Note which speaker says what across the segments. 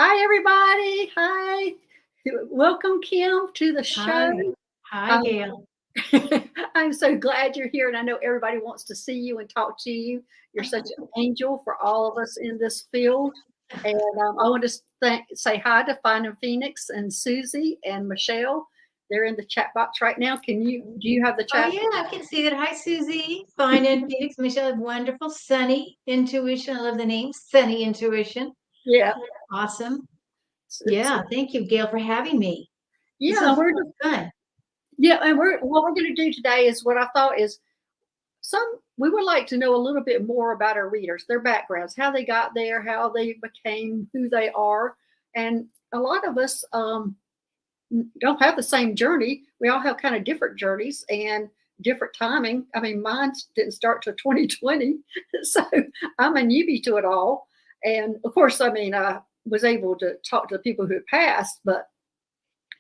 Speaker 1: Hi, everybody. Hi. Welcome, Kim, to the show.
Speaker 2: Hi,
Speaker 1: Um,
Speaker 2: Gail.
Speaker 1: I'm so glad you're here, and I know everybody wants to see you and talk to you. You're such an angel for all of us in this field. And I want to say hi to Finding Phoenix and Susie and Michelle. They're in the chat box right now. Do you have the
Speaker 2: Oh,
Speaker 1: chat?
Speaker 2: yeah, I can see that. Hi, Susie. Fine in Phoenix. Michelle, wonderful. Sunny Intuition. I love the name. Sunny Intuition.
Speaker 1: Yeah.
Speaker 2: Awesome.
Speaker 1: It's
Speaker 2: Yeah, thank you, Gail, for having me. This
Speaker 1: yeah,
Speaker 2: is fun.
Speaker 1: and what we're going to do today is what I thought is we would like to know a little bit more about our readers, their backgrounds, how they got there, how they became who they are. And a lot of us don't have the same journey. We all have kind of different journeys and different timing. I mean, mine didn't start till 2020. So I'm a newbie to it all. And of course, I mean, I was able to talk to the people who had passed, but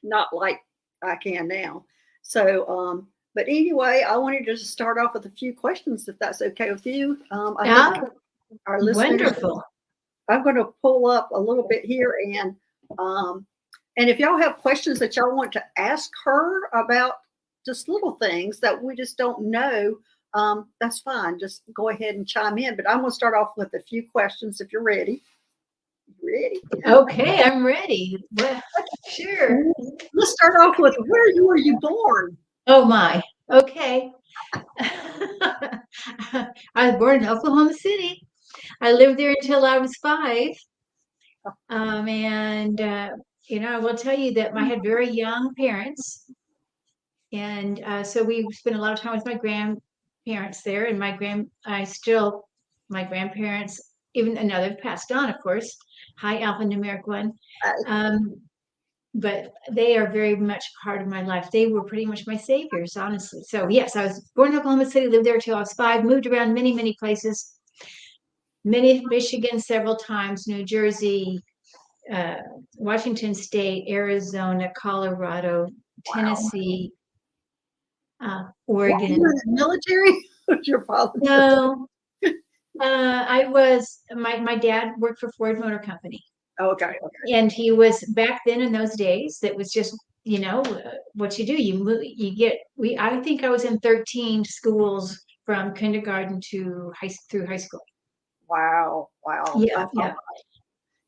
Speaker 1: not like I can now. So, but anyway, I wanted to just start off with a few questions, if that's okay with you. I think our listeners.
Speaker 2: Wonderful.
Speaker 1: I'm going to pull up a little bit here, and if y'all have questions that y'all want to ask her about just little things that we just don't know, that's fine. Just go ahead and chime in. But I'm going to start off with a few questions if you're ready. Ready?
Speaker 2: Okay, I'm ready. Well, sure.
Speaker 1: Let's start off with were you born?
Speaker 2: Oh, my. Okay. I was born in Oklahoma City. I lived there until I was 5. I will tell you that I had very young parents. And so we spent a lot of time with my grandparents there. And my grandparents, even another passed on, of course, high alphanumeric one. But they are very much part of my life. They were pretty much my saviors, honestly. So yes, I was born in Oklahoma City, lived there till I was 5, moved around many, many places, Michigan several times, New Jersey, Washington State, Arizona, Colorado, Tennessee, Oregon.
Speaker 1: You were in the military? Your father?
Speaker 2: No, my dad worked for Ford Motor Company.
Speaker 1: Okay.
Speaker 2: And he was back then in those days, that was just, what you do. I think I was in 13 schools from kindergarten through high school.
Speaker 1: Wow.
Speaker 2: Yeah.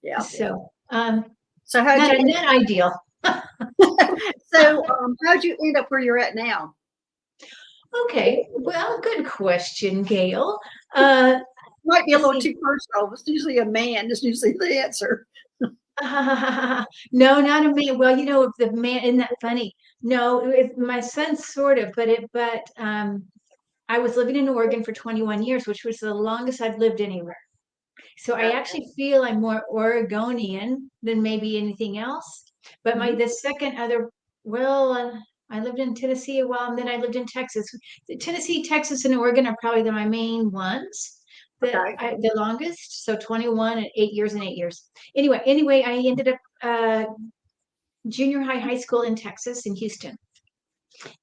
Speaker 1: Yeah.
Speaker 2: So,
Speaker 1: so how'd
Speaker 2: not ideal.
Speaker 1: So how'd you end up where you're at now?
Speaker 2: Okay, well, good question, Gail.
Speaker 1: Might be a little too personal. It's usually a man. It's usually the answer.
Speaker 2: No, not a man. Well, the man, isn't that funny? No, my son sort of, but I was living in Oregon for 21 years, which was the longest I've lived anywhere. So I actually feel I'm more Oregonian than maybe anything else. But the second other, I lived in Tennessee a while, and then I lived in Texas. Tennessee, Texas, and Oregon are probably my main ones. The longest, so 21 and 8 years and 8 years. Anyway, I ended up junior high school in Texas, in Houston.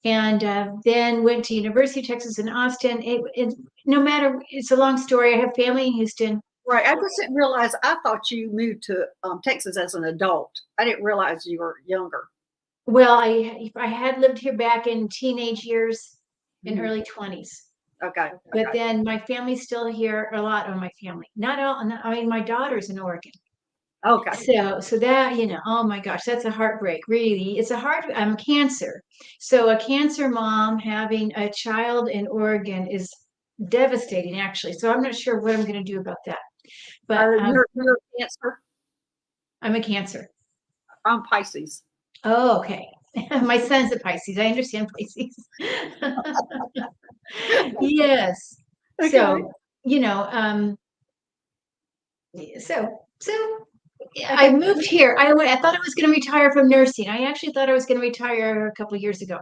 Speaker 2: And then went to University of Texas in Austin. It's a long story. I have family in Houston.
Speaker 1: Right. I just didn't realize. I thought you moved to Texas as an adult. I didn't realize you were younger.
Speaker 2: Well, I had lived here back in teenage years, in early 20s.
Speaker 1: Okay.
Speaker 2: But then my family's still here. A lot of my family, not all. I mean, my daughter's in Oregon.
Speaker 1: Okay.
Speaker 2: So that, oh my gosh, that's a heartbreak. Really, I'm Cancer. So a Cancer mom having a child in Oregon is devastating, actually. So I'm not sure what I'm going to do about that. But
Speaker 1: you're a Cancer.
Speaker 2: I'm a Cancer.
Speaker 1: I'm Pisces.
Speaker 2: Oh, okay. My son's a Pisces. I understand Pisces. Yes.
Speaker 1: Okay.
Speaker 2: So, I moved here. I thought I was going to retire from nursing. I actually thought I was going to retire a couple of years ago.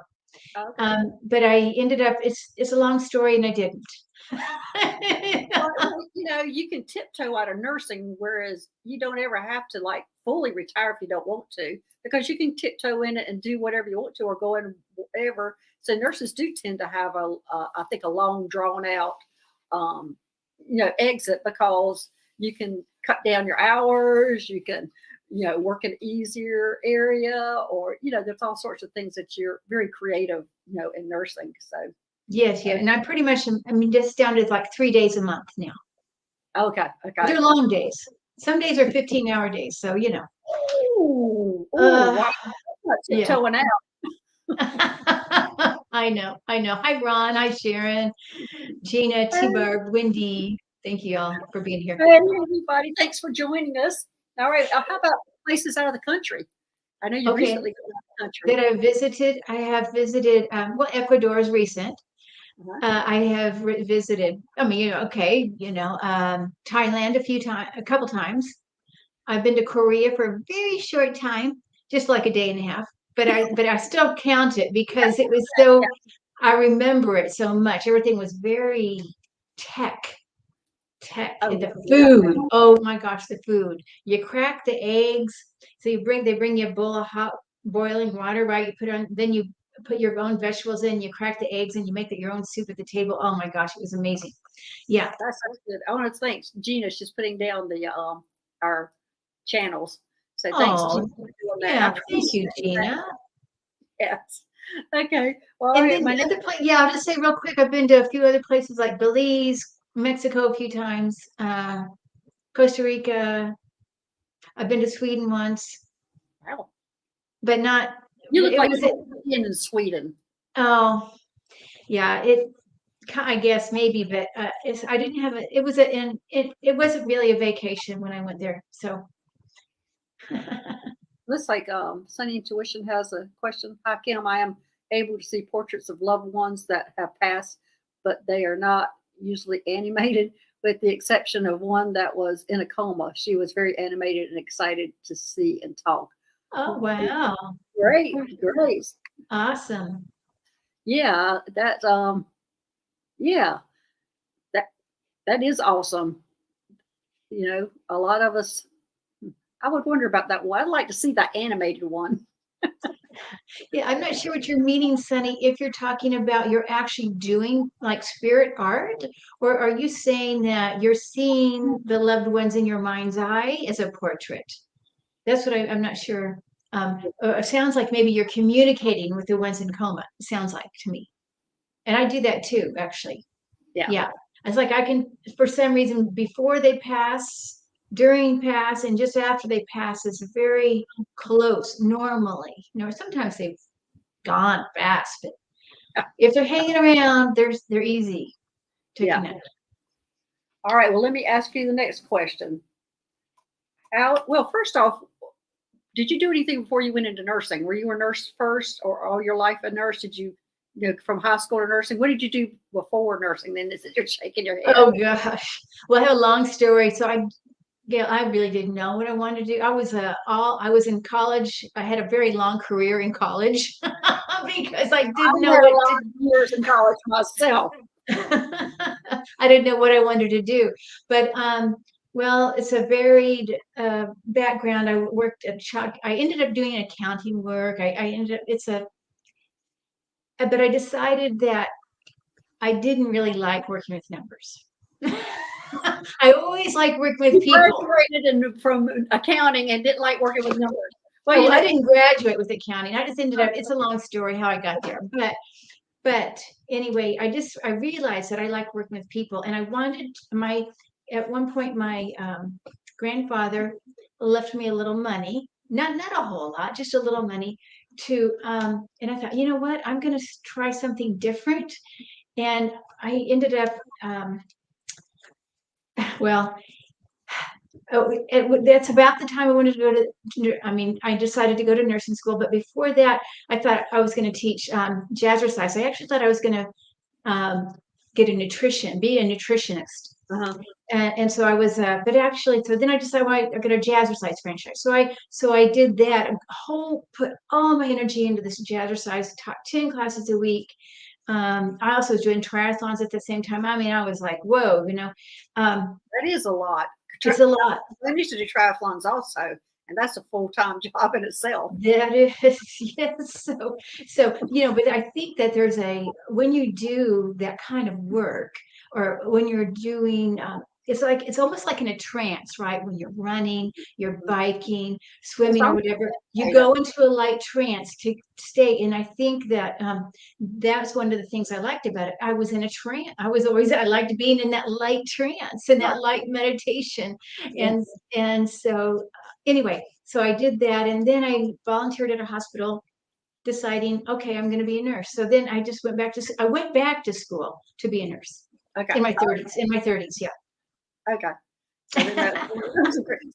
Speaker 1: Okay.
Speaker 2: But I ended up, it's a long story, and I didn't.
Speaker 1: Well, you can tiptoe out of nursing, whereas you don't ever have to fully retire if you don't want to, because you can tiptoe in it and do whatever you want to, or go in whatever. So nurses do tend to have I think a long drawn out, exit, because you can cut down your hours. You can work an easier area, or, there's all sorts of things that you're very creative, in nursing. So,
Speaker 2: Yes, yeah. And I pretty much, just down to like 3 days a month now.
Speaker 1: okay.
Speaker 2: They're long days. Some days are 15-hour days. So,
Speaker 1: Ooh, wow.
Speaker 2: Yeah.
Speaker 1: Tiptoeing out.
Speaker 2: I know. Hi, Ron. Hi, Sharon, Gina, T-Barb, Wendy. Thank you all for being here.
Speaker 1: Hey, everybody. Thanks for joining us. All right. How about places out of the country? I know you recently got out of the country.
Speaker 2: That I visited. I have visited, Ecuador is recent. I have visited, Thailand a couple times. I've been to Korea for a very short time, just like a day and a half. But I still count it because it was so, I remember it so much. Everything was very tech. And the food. Oh my gosh, the food. You crack the eggs. So they bring you a bowl of hot boiling water, right? You put on, then you put your own vegetables in, you crack the eggs, and you make your own soup at the table. Oh my gosh, it was amazing. Yeah.
Speaker 1: That's good. I want to thank Gina. She's putting down the our channels. So thanks, Gina, for doing that.
Speaker 2: Yeah, thank you, Gina.
Speaker 1: Yes. Okay. Well,
Speaker 2: and then the other place, I'll just say real quick, I've been to a few other places like Belize, Mexico a few times, Costa Rica. I've been to Sweden once.
Speaker 1: Wow.
Speaker 2: But not.
Speaker 1: You look like in Sweden.
Speaker 2: Oh, yeah. I guess maybe, but I didn't have it. It wasn't really a vacation when I went there. So.
Speaker 1: Looks like Sunny Intuition has a question. Hi, Kim. I am able to see portraits of loved ones that have passed, but they are not usually animated, with the exception of one that was in a coma. She was very animated and excited to see and talk.
Speaker 2: Oh, wow.
Speaker 1: Great.
Speaker 2: Awesome.
Speaker 1: Yeah, that is awesome. A lot of us, I would wonder about that one. I'd like to see that animated one.
Speaker 2: Yeah, I'm not sure what you're meaning, Sunny, if you're talking about you're actually doing like spirit art, or are you saying that you're seeing the loved ones in your mind's eye as a portrait? That's what I'm not sure. It sounds like maybe you're communicating with the ones in coma. It sounds like to me. And I do that too, actually. Yeah. It's like I can, for some reason, before they pass, during pass, and just after they pass is very close normally. Sometimes they've gone fast, but if they're hanging around, they're easy to connect.
Speaker 1: All right. Well, let me ask you the next question. First off, did you do anything before you went into nursing? Were you a nurse first, or all your life a nurse? Did you, from high school to nursing? What did you do before nursing? Then you're shaking your head.
Speaker 2: Oh gosh. Well, I have a long story. So I really didn't know what I wanted to do. I was in college. I had a very long career in college because I didn't know what
Speaker 1: years in college myself.
Speaker 2: I didn't know what I wanted to do, but well, it's a varied background. I worked at I ended up doing accounting work. But I decided that I didn't really like working with numbers. I always like working with people.
Speaker 1: Graduated from accounting and didn't like working with numbers.
Speaker 2: Well, I didn't graduate with accounting. I just ended up. It's a long story how I got there, but anyway, I realized that I like working with people, and I wanted at one point my grandfather left me a little money, not a whole lot, just a little money and I thought, you know what, I'm going to try something different. And I ended up, that's about the time I wanted to go to, I decided to go to nursing school, but before that, I thought I was going to teach jazzercise. I actually thought I was going to be a nutritionist. And so I was, but actually, so then I decided, well, I got a jazzercise franchise. So I did that, put all my energy into this jazzercise, taught 10 classes a week. I also was doing triathlons at the same time. I was like, whoa,
Speaker 1: that is a lot.
Speaker 2: It's a lot.
Speaker 1: I used to do triathlons also, and that's a full-time job in itself.
Speaker 2: That is, yes. So, but I think that when you do that kind of work, or when you're doing it's almost like in a trance, right? When you're running, you're biking, swimming, or whatever, you go into a light trance to stay. And I think that that's one of the things I liked about it. I was in a trance. I liked being in that light trance and that light meditation. And so anyway, so I did that, and then I volunteered at a hospital, deciding, okay, I'm going to be a nurse. So then I just went back to school to be a nurse.
Speaker 1: Okay.
Speaker 2: In my 30s, yeah.
Speaker 1: Okay.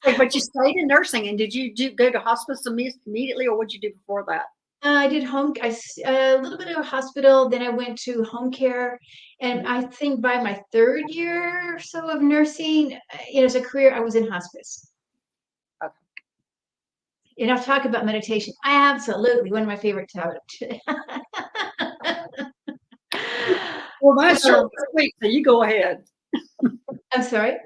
Speaker 1: So but you stayed in nursing, and did you go to hospice immediately, or what did you do before that?
Speaker 2: I did a little bit of hospital, then I went to home care, and I think by my third year or so of nursing, as a career, I was in hospice.
Speaker 1: Okay.
Speaker 2: And I'll talk about meditation. Absolutely, one of my favorite topics.
Speaker 1: Well, mine's short and sweet, so you go ahead.
Speaker 2: I'm sorry?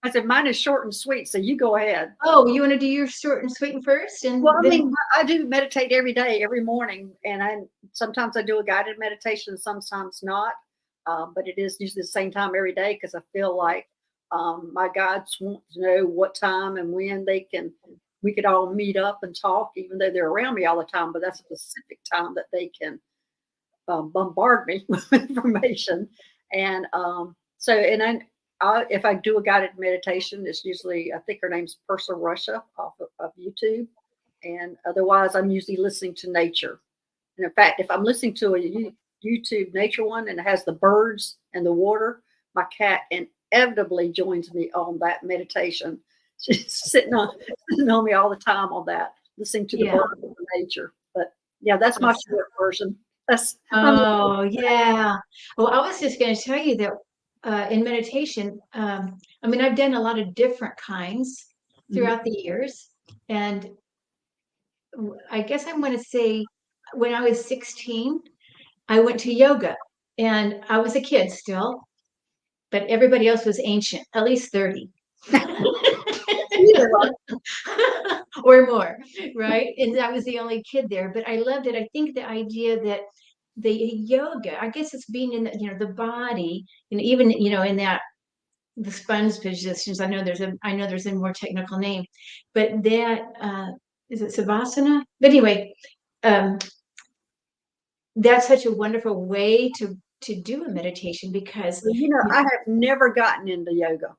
Speaker 1: I said mine is short and sweet, so you go ahead.
Speaker 2: Oh, you want to do your short and sweet first? And
Speaker 1: well, I mean, I do meditate every day, every morning, and sometimes I do a guided meditation, sometimes not. But it is usually the same time every day, because I feel like my guides want to know what time and when we could all meet up and talk, even though they're around me all the time. But that's a specific time that they can bombard me with information. And if I do a guided meditation, it's usually, I think her name's Persa Russia off of YouTube. And otherwise, I'm usually listening to nature. And in fact, if I'm listening to a YouTube nature one and it has the birds and the water, my cat inevitably joins me on that meditation. She's sitting on me all the time on that, listening to the birds and the nature. But yeah, that's my short version.
Speaker 2: Yeah. Well, I was just going to tell you that in meditation, I mean, I've done a lot of different kinds throughout the years. And I guess I'm going to say when I was 16, I went to yoga, and I was a kid still, but everybody else was ancient, at least 30. Or more, right? And I was the only kid there, but I loved it. I think the idea that the yoga, I guess it's being in the, the body, and even, in that the sponge positions. I know there's a more technical name, but that is it Savasana? But anyway, that's such a wonderful way to do a meditation, because
Speaker 1: I have never gotten into yoga.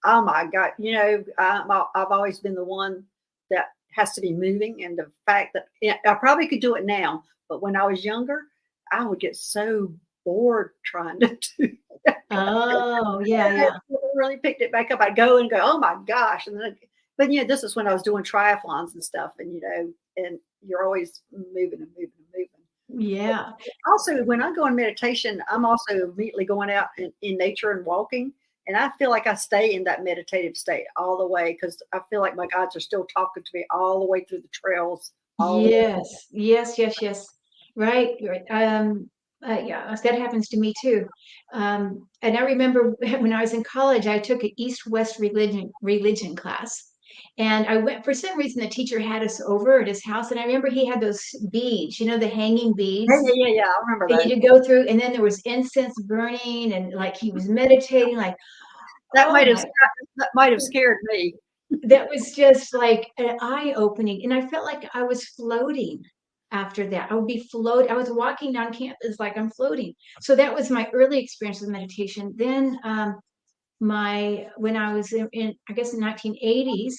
Speaker 1: Oh my God. I've always been the one that has to be moving. And the fact that I probably could do it now, but when I was younger, I would get so bored trying to do that.
Speaker 2: Oh, yeah.
Speaker 1: I really picked it back up. I'd go, oh my gosh. And then, but this is when I was doing triathlons and stuff. And, and you're always moving and moving and moving.
Speaker 2: Yeah.
Speaker 1: Also, when I go in meditation, I'm also immediately going out in nature and walking. And I feel like I stay in that meditative state all the way, because I feel like my guides are still talking to me all the way through the trails.
Speaker 2: Yes. Right. Yeah, that happens to me too. And I remember when I was in college, I took an East-West religion class. And I went, for some reason, the teacher had us over at his house. And I remember he had those beads, the hanging beads.
Speaker 1: Yeah. I remember that.
Speaker 2: And you could go through, and then there was incense burning, and like he was meditating, like
Speaker 1: that might have scared me.
Speaker 2: That was just like an eye-opening. And I felt like I was floating after that. I would be floating. I was walking down campus like I'm floating. So that was my early experience with meditation. Then when I was in I guess in 1980s,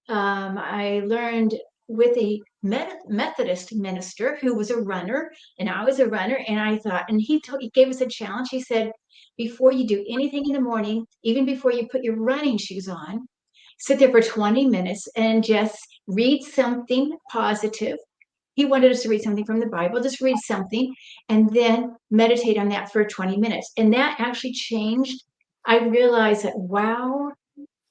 Speaker 2: I learned with a Methodist minister who was a runner, and I was a runner, and I thought, and he gave us a challenge. He said, before you do anything in the morning, even before you put your running shoes on, sit there for 20 minutes and just read something positive. He wanted us to read something from the Bible, just read something, and then meditate on that for 20 minutes. And that actually changed. I realized that, wow,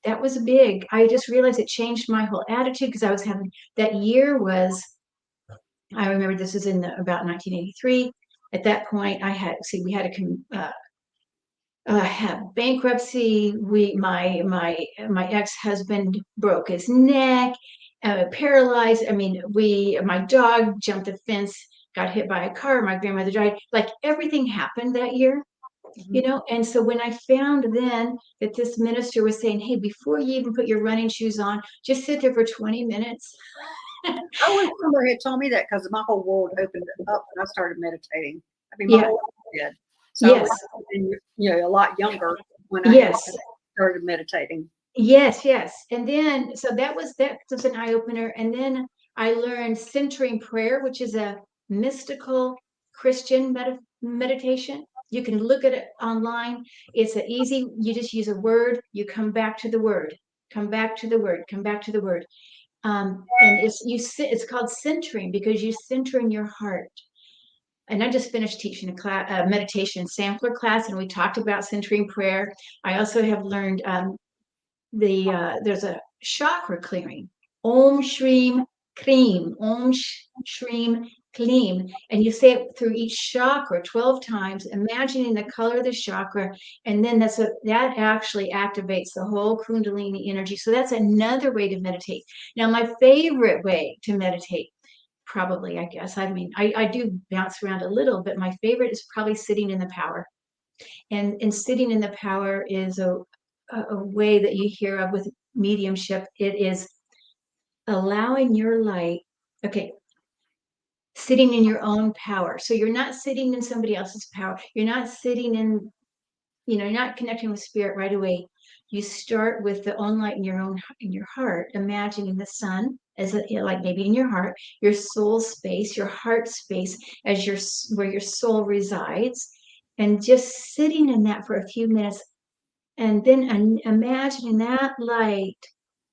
Speaker 2: that was big. I just realized it changed my whole attitude, because I was having, that year was, I remember this was in about 1983. At that point, we had to have bankruptcy. My ex-husband broke his neck, paralyzed. I mean, my dog jumped the fence, got hit by a car. My grandmother died. Like, everything happened that year. you know. And so when I found then that this minister was saying, hey, before you even put your running shoes on, just sit there for 20 minutes.
Speaker 1: I wish somebody had told me that, because my whole world opened up when I started meditating. I mean, my
Speaker 2: Yeah.
Speaker 1: whole world did. So
Speaker 2: Yes.
Speaker 1: I was, you know, a lot younger when I
Speaker 2: Yes.
Speaker 1: started meditating.
Speaker 2: Yes, yes. And then, so that was an eye opener. And then I learned centering prayer, which is a mystical Christian meditation. You can look at it online. It's a easy, you just use a word, you come back to the word, come back to the word, come back to the word. And it's called centering because you center in your heart. And I just finished teaching a meditation sampler class, and we talked about centering prayer. I also have learned there's a chakra clearing, Om Shreem Kleem, Om Shreem Kleem, and you say it through each chakra 12 times, imagining the color of the chakra, and then that actually activates the whole Kundalini energy. So that's another way to meditate. Now, my favorite way to meditate, probably, I guess, I mean, I do bounce around a little, but my favorite is probably sitting in the power. And sitting in the power is a way that you hear of with mediumship. It is allowing your light, okay, sitting in your own power. So you're not sitting in somebody else's power. You're not sitting in, you're not connecting with spirit right away. You start with the own light in your heart, imagining the sun as like maybe in your heart, your soul space, your heart space as where your soul resides, and just sitting in that for a few minutes. And then imagining that light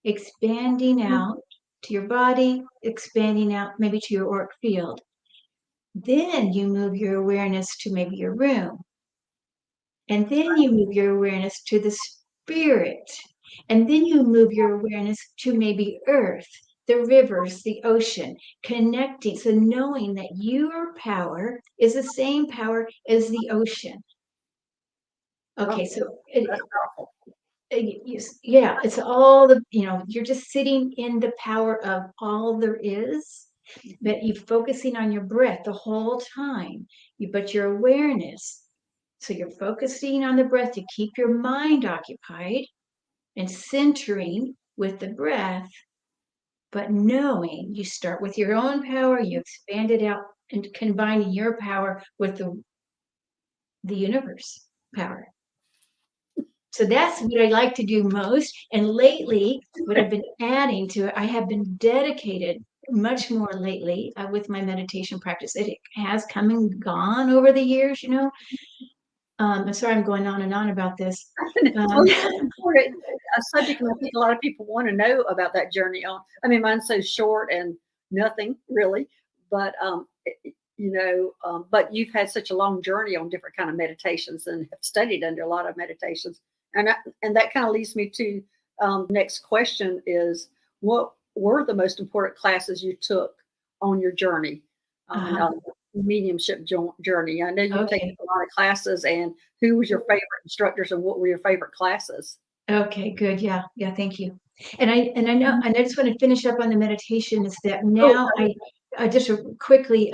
Speaker 2: expanding out to your body, expanding out maybe to your auric field. Then you move your awareness to maybe your room. And then you move your awareness to the spirit. And then you move your awareness to maybe earth, the rivers, the ocean, connecting. So knowing that your power is the same power as the ocean. Okay, so yeah, it's all you're just sitting in the power of all there is, but you're focusing on your breath the whole time. But your awareness, so you're focusing on the breath to keep your mind occupied and centering with the breath, but knowing you start with your own power, you expand it out and combining your power with the universe power. So that's what I like to do most. And lately, what I've been adding to it, I have been dedicated much more lately with my meditation practice. It has come and gone over the years, I'm sorry I'm going on and on about this.
Speaker 1: A subject I think a lot of people want to know about that journey on. I mean, mine's so short and nothing really, but but you've had such a long journey on different kind of meditations and have studied under a lot of meditations. And that kind of leads me to next question is, what were the most important classes you took on your journey, mediumship journey? I know you've taken a lot of classes, and who was your favorite instructors and what were your favorite classes?
Speaker 2: Okay, good. Yeah. Thank you. And I know, and I just want to finish up on the meditation is that now I just quickly,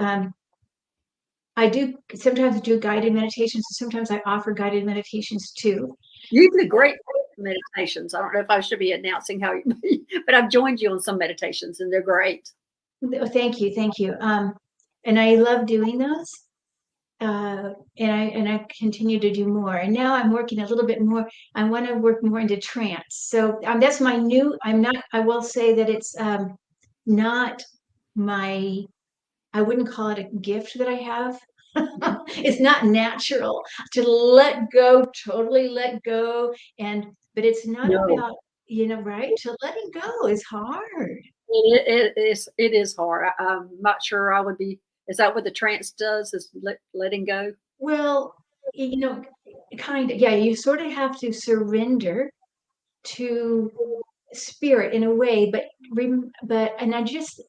Speaker 2: I do sometimes do guided meditations, and sometimes I offer guided meditations too.
Speaker 1: You do great meditations. I don't know if I should be announcing how you, but I've joined you on some meditations and they're great.
Speaker 2: Thank you. And I love doing those. And I continue to do more. And now I'm working a little bit more. I want to work more into trance. So that's my new. I will say that it's not my. I wouldn't call it a gift that I have. It's not natural to let go, totally let go, but it's not about right. To letting go is hard.
Speaker 1: It is hard. I'm not sure I would be. Is that what the trance does? Is letting go?
Speaker 2: Well, kind of. Yeah, you sort of have to surrender to spirit in a way, and I just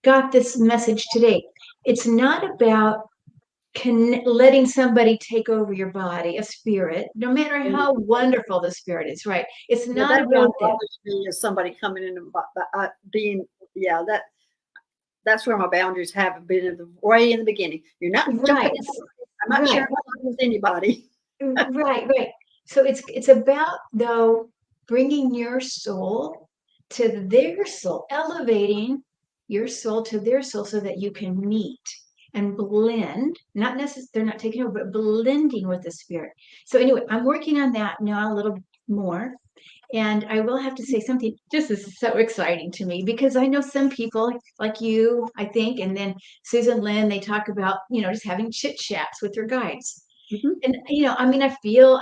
Speaker 2: got this message today. It's not about letting somebody take over your body, a spirit, no matter how wonderful the spirit is, right? It's not about that.
Speaker 1: Me as somebody coming in and being, that's where my boundaries have been way in the beginning. You're not
Speaker 2: right.
Speaker 1: I'm not sharing my life with anybody.
Speaker 2: Right. So it's about, though, bringing your soul to their soul, elevating your soul to their soul so that you can meet and blend, not necessarily, they're not taking over, but blending with the spirit. So anyway, I'm working on that now a little more. And I will have to say something, this is so exciting to me, because I know some people like you, I think, and then Susan Lynn, they talk about, just having chit chats with their guides. And, I mean, I feel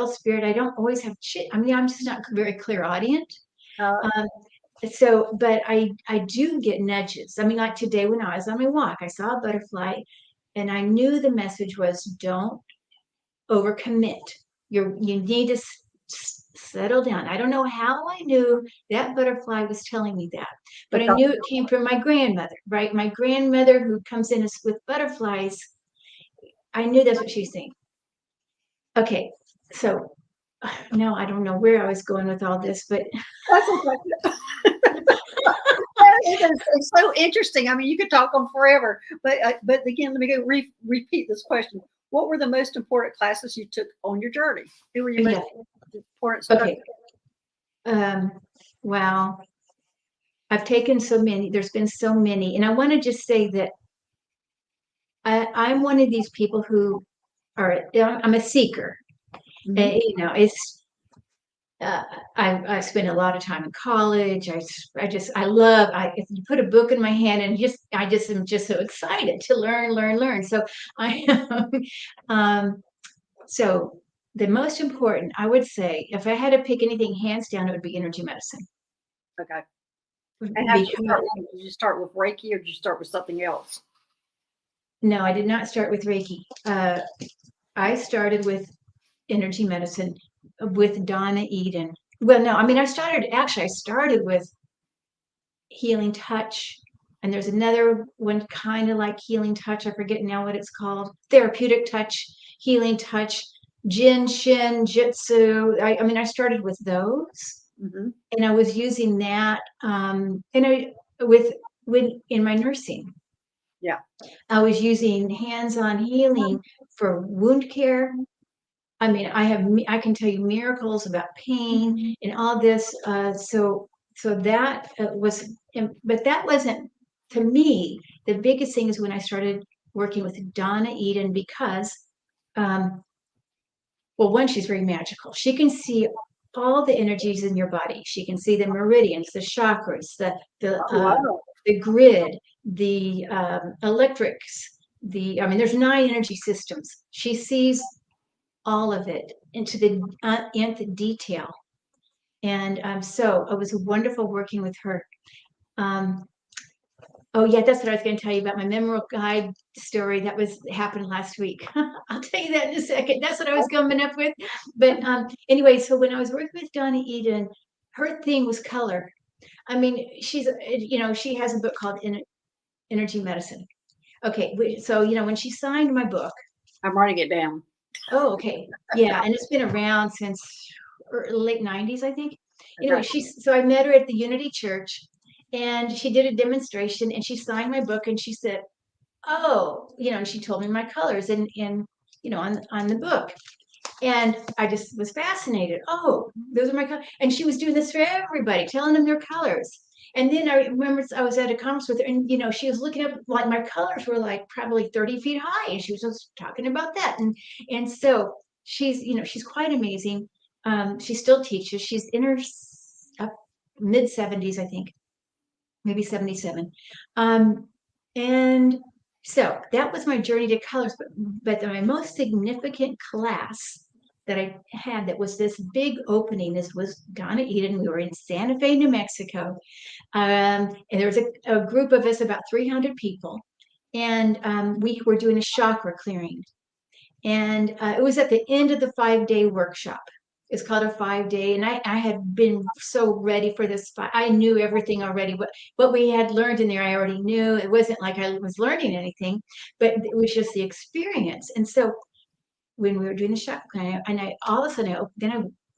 Speaker 2: spirit. I don't always have chit. I mean, I'm just not very clairaudient. But I do get nudges. I mean, like today when I was on my walk, I saw a butterfly and I knew the message was, don't overcommit. You need to settle down. I don't know how I knew that butterfly was telling me that, but I knew it came from my grandmother, right? My grandmother, who comes in with butterflies. I knew that's what she's saying. Okay, so no, I don't know where I was going with all this, but
Speaker 1: That's okay. It's so interesting. I mean, you could talk on forever, but again, let me go repeat this question. What were the most important classes you took on your journey? Who were your most important?
Speaker 2: Okay. Wow. I've taken so many. There's been so many, and I want to just say that I'm one of these people who I'm a seeker. It's I spent a lot of time in college. I love, if you put a book in my hand and I just am just so excited to learn. So so the most important, I would say, if I had to pick anything hands down, it would be energy medicine.
Speaker 1: Okay. And how did you start with Reiki, or did you start with something else?
Speaker 2: No, I did not start with Reiki. I started with energy medicine with Donna Eden. Well, no, I mean, I started with healing touch. And there's another one kind of like healing touch. I forget now what it's called. Therapeutic touch, healing touch, Jin, Shin, Jitsu. I mean, I started with those. And I was using that in my nursing.
Speaker 1: Yeah.
Speaker 2: I was using hands-on healing for wound care. I mean, I can tell you miracles about pain and all this. So that but that wasn't, to me, the biggest thing is when I started working with Donna Eden, because, well, one, she's very magical. She can see all the energies in your body. She can see the meridians, the chakras, the grid, the electrics, I mean, there's 9 energy systems. She sees all of it into the nth detail. And so it was wonderful working with her. Oh yeah, that's what I was going to tell you about my memorable guide story that happened last week. I'll tell you that in a second. That's what I was coming up with. But anyway, so when I was working with Donna Eden, her thing was color. I mean, she has a book called Energy Medicine. Okay, so when she signed my book,
Speaker 1: I'm writing it down.
Speaker 2: Oh, okay. Yeah, and it's been around since late 90s, I think. Anyway, so I met her at the Unity Church, and she did a demonstration, and she signed my book, and she said, "Oh," and she told me my colors on the book. And I just was fascinated. Oh, those are my colors. And she was doing this for everybody, telling them their colors. And then I remember I was at a conference with her, and she was looking up, like, my colors were like probably 30 feet high, and she was just talking about that. And so she's quite amazing. She still teaches. She's in her mid 70s, I think, maybe 77. And so that was my journey to colors. But my most significant class that I had, that was this big opening, this was Donna Eden. We were in Santa Fe, New Mexico. And there was a group of us, about 300 people. And we were doing a chakra clearing. And it was at the end of the 5-day workshop. It's called a 5-day. And I had been so ready for this. I knew everything already. What we had learned in there, I already knew. It wasn't like I was learning anything, but it was just the experience. And so when we were doing the chakra clearing, and all of a sudden, I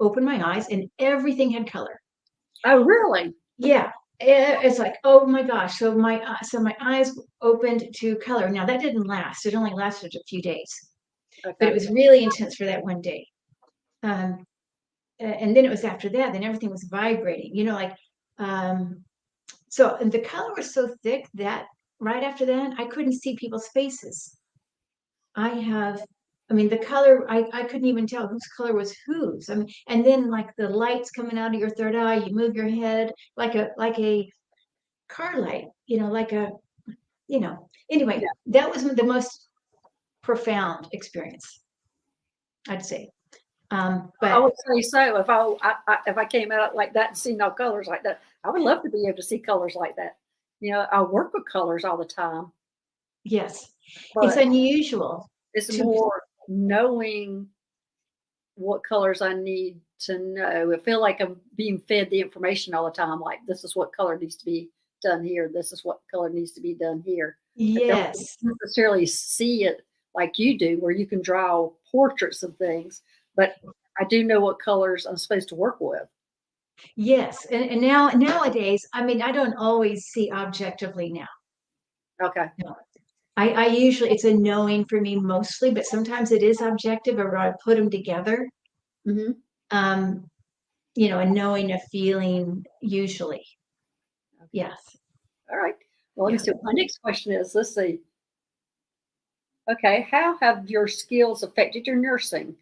Speaker 2: opened my eyes, and everything had color.
Speaker 1: Oh, really?
Speaker 2: Yeah. It's like, oh my gosh. So my eyes opened to color. Now that didn't last. It only lasted a few days. but it was really intense for that one day. And then it was after that, then everything was vibrating, like, so, and the color was so thick that right after that, I couldn't see people's faces. The color, I couldn't even tell whose color was whose. And then like the lights coming out of your third eye, you move your head like a car light, anyway, that was the most profound experience, I'd say. But
Speaker 1: I would say so. If I came out like that and see no colors like that, I would love to be able to see colors like that. I work with colors all the time.
Speaker 2: Yes, it's unusual.
Speaker 1: It's more knowing what colors I need to know. I feel like I'm being fed the information all the time. Like, this is what color needs to be done here. This is what color needs to be done here.
Speaker 2: Yes.
Speaker 1: I don't necessarily see it like you do, where you can draw portraits of things, but I do know what colors I'm supposed to work with.
Speaker 2: Yes. And nowadays, I don't always see objectively now.
Speaker 1: Okay.
Speaker 2: No. I usually, it's a knowing for me mostly, but sometimes it is objective, or I put them together.
Speaker 1: Mm-hmm.
Speaker 2: A knowing, a feeling, usually. Okay. Yes.
Speaker 1: All right. Well, let me see what my next question is. Let's see. Okay. How have your skills affected your nursing?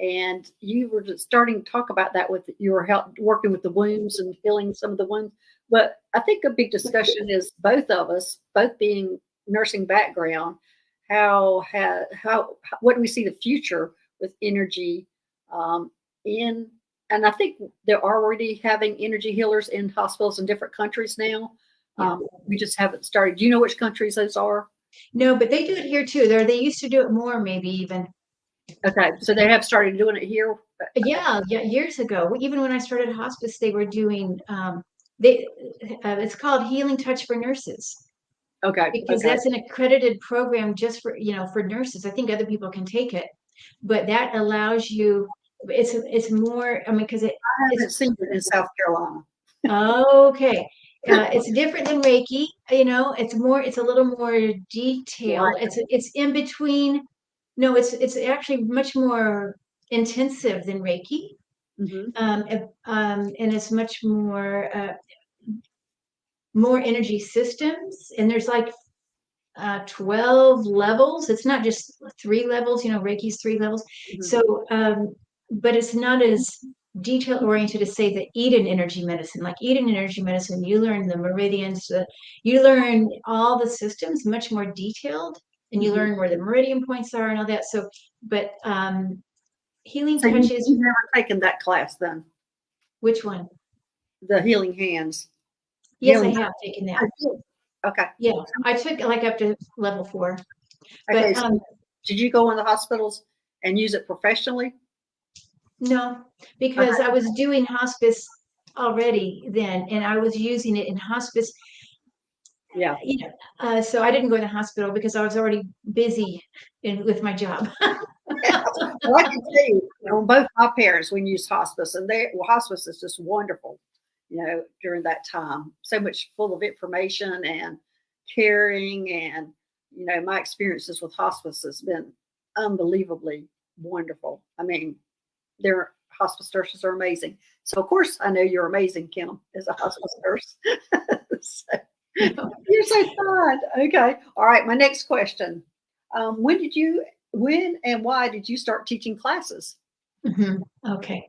Speaker 1: And you were just starting to talk about that with your help working with the wounds and healing some of the wounds. But I think a big discussion is both of us, both being nursing background, what do we see the future with energy and I think they're already having energy healers in hospitals in different countries now. We just haven't started. Do you know which countries those are?
Speaker 2: No, but they do it here too. They used to do it more, maybe even.
Speaker 1: Okay, so they have started doing it here.
Speaker 2: Yeah, years ago. Even when I started hospice, they were doing. It's called Healing Touch for Nurses.
Speaker 1: Okay,
Speaker 2: because that's an accredited program just for nurses. I think other people can take it, but that allows you. It's more. Because
Speaker 1: I haven't seen it in South Carolina.
Speaker 2: Okay. It's different than Reiki, it's a little more detailed.
Speaker 1: Right.
Speaker 2: It's in between. No, it's actually much more intensive than Reiki.
Speaker 1: Mm-hmm.
Speaker 2: And it's much more energy systems. And there's like 12 levels. It's not just 3 levels, Reiki's 3 levels. Mm-hmm. So, but it's not as detail oriented to say the Eden energy medicine. Like Eden energy medicine, you learn the meridians, you learn all the systems much more detailed, and you learn where the meridian points are and all that. So, but healing touches.
Speaker 1: You've never taken that class then?
Speaker 2: Which one?
Speaker 1: The healing hands.
Speaker 2: Yes, I have taken that.
Speaker 1: Okay.
Speaker 2: Yeah, I took like up to level 4.
Speaker 1: Okay. But, did you go in the hospitals and use it professionally?
Speaker 2: No, because I was doing hospice already then, and I was using it in hospice.
Speaker 1: Yeah.
Speaker 2: So I didn't go to the hospital because I was already busy with my job.
Speaker 1: Well, I can tell you, both my parents, we used hospice, and hospice is just wonderful, during that time. So much full of information and caring, and, my experiences with hospice has been unbelievably wonderful. Their hospice nurses are amazing. So, of course, I know you're amazing, Kim, as a hospice nurse. You're so fun. Okay. All right. My next question. When and why did you start teaching classes?
Speaker 2: Mm-hmm. Okay.